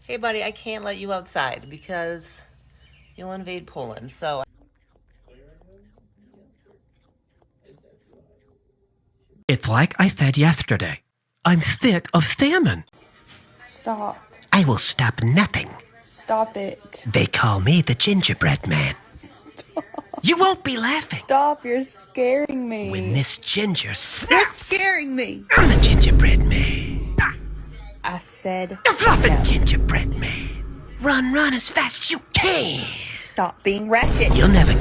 hey buddy, I can't let you outside because you'll invade Poland. So It's like I said yesterday. I'm sick of salmon. Stop. I will stop nothing. Stop it. They call me the gingerbread man. You won't be laughing Stop, you're scaring me. when this ginger You're snaps. scaring me. I'm the gingerbread man. I said The fluffing no. gingerbread man. Run as fast as you can. Stop being ratchet. You'll never